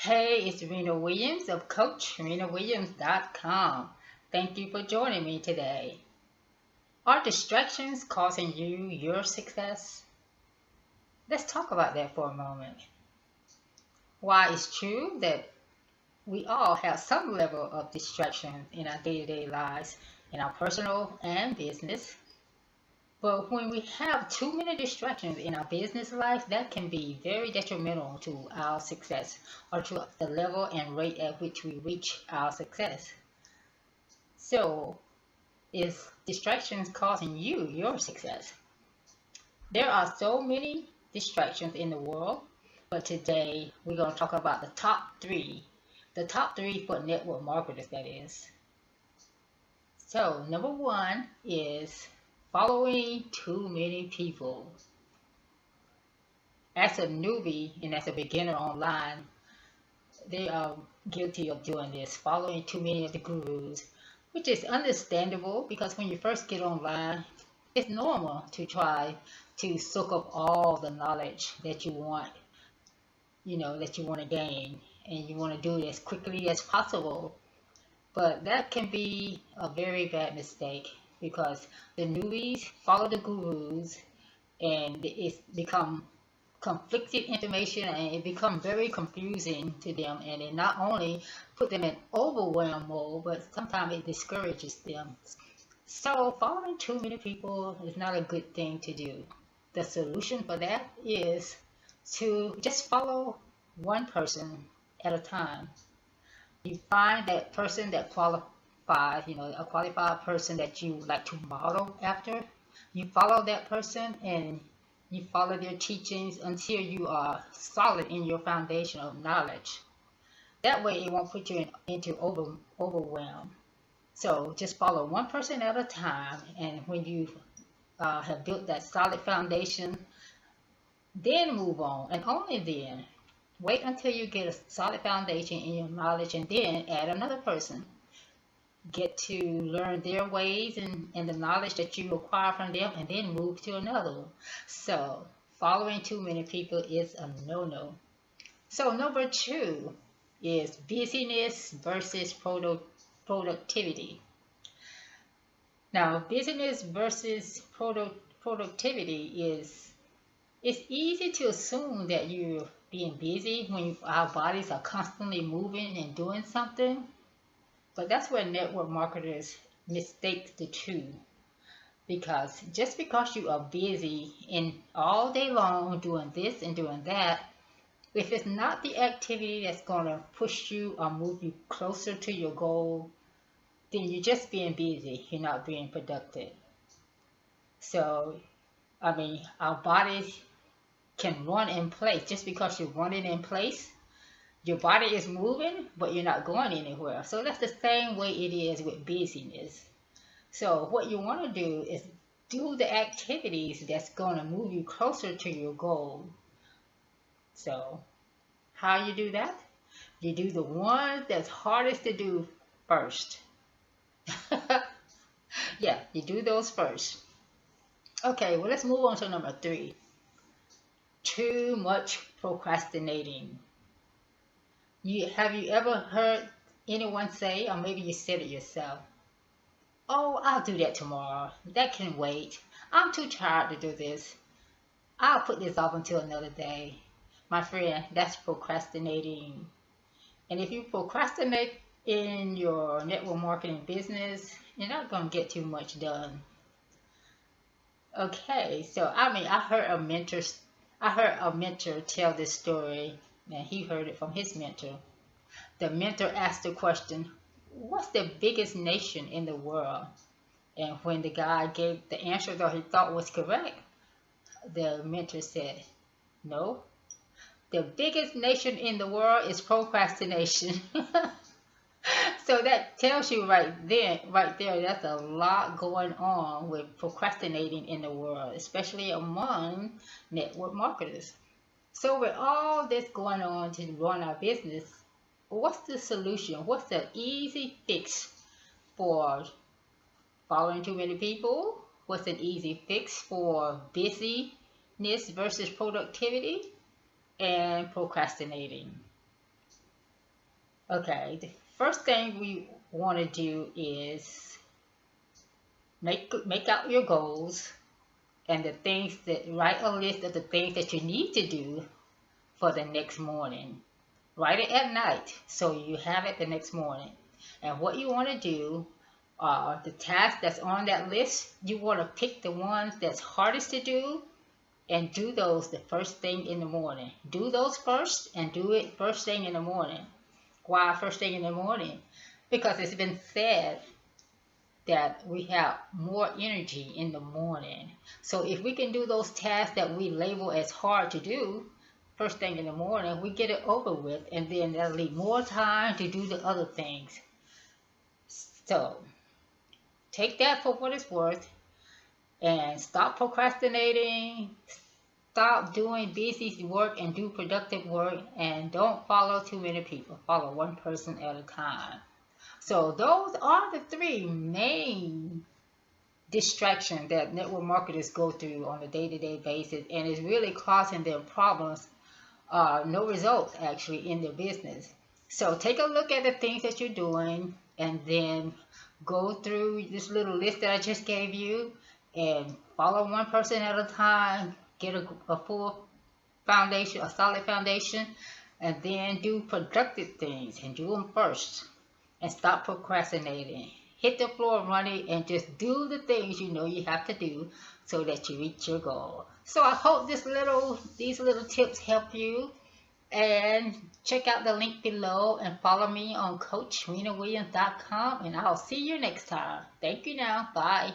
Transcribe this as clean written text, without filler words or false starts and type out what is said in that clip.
Hey, it's Rena Williams of CoachRenaWilliams.com. Thank you for joining me today. Are distractions causing you your success? Let's talk about that for a moment. While it's true that we all have some level of distraction in our day-to-day lives, in our personal and business, but when we have too many distractions in our business life, that can be very detrimental to our success or to the level and rate at which we reach our success. So, is distractions causing you your success? There are so many distractions in the world, but today we're going to talk about the top three for network marketers, that is. So, number one is following too many people. As a newbie and as a beginner online, they are guilty of doing this, following too many of the gurus, which is understandable because when you first get online, it's normal to try to soak up all the knowledge that you want, that you want to gain, and you want to do it as quickly as possible. But that can be a very bad mistake because the newbies follow the gurus and it's become conflicted information and it becomes very confusing to them, and it not only put them in overwhelm mode, but sometimes it discourages them. So following too many people is not a good thing to do. The solution for that is to just follow one person at a time. You find that person that qualifies, a qualified person that you like to model after. You follow that person and you follow their teachings until you are solid in your foundation of knowledge. That way it won't put you into overwhelm. So just follow one person at a time, and when you have built that solid foundation, then move on, and only then. Wait until you get a solid foundation in your knowledge and then add another person. Get to learn their ways and the knowledge that you acquire from them, and then move to another one. So following too many people is a no-no. So number two is busyness versus productivity. Now, busyness versus productivity is, it's easy to assume that you're being busy when our bodies are constantly moving and doing something, but that's where network marketers mistake the two. Because just because you are busy and all day long doing this and doing that, if it's not the activity that's going to push you or move you closer to your goal, then you're just being busy. You're not being productive. So, our bodies can run in place. Just because you're running in place, your body is moving, but you're not going anywhere. So that's the same way it is with busyness. So what you want to do is do the activities that's going to move you closer to your goal. So how you do that? You do the ones that's hardest to do first. Yeah, you do those first. Okay, well, let's move on to number three. Too much procrastinating. Have you ever heard anyone say, or maybe you said it yourself, "Oh, I'll do that tomorrow. That can wait. I'm too tired to do this. I'll put this off until another day." My friend, that's procrastinating. And if you procrastinate in your network marketing business, you're not going to get too much done. Okay, so I heard a mentor tell this story, and he heard it from his mentor. The mentor asked the question, "What's the biggest nation in the world?" And when the guy gave the answer that he thought was correct, the mentor said, "No, the biggest nation in the world is procrastination." So that tells you right there, that's a lot going on with procrastinating in the world, especially among network marketers. So with all this going on to run our business, what's the solution? What's the easy fix for following too many people? What's an easy fix for busyness versus productivity and procrastinating? Okay, the first thing we want to do is make out your goals and the things that write a list of the things that you need to do for the next morning. Write it at night so you have it the next morning. And what you want to do are the tasks that's on that list. You want to pick the ones that's hardest to do and do those the first thing in the morning. Do those first and do it first thing in the morning. Why first thing in the morning? Because it's been said that we have more energy in the morning. So if we can do those tasks that we label as hard to do first thing in the morning, we get it over with, and then that'll leave more time to do the other things. So take that for what it's worth and stop procrastinating. Stop doing busy work and do productive work, and don't follow too many people. Follow one person at a time. So those are the three main distractions that network marketers go through on a day-to-day basis, and it's really causing them problems, no results actually in their business. So take a look at the things that you're doing and then go through this little list that I just gave you and follow one person at a time, get a full foundation, a solid foundation, and then do productive things and do them first and stop procrastinating. Hit the floor running and just do the things you know you have to do so that you reach your goal. So I hope these little tips help you, and check out the link below and follow me on CoachRenaWilliams.com, and I'll see you next time. Thank you now. Bye.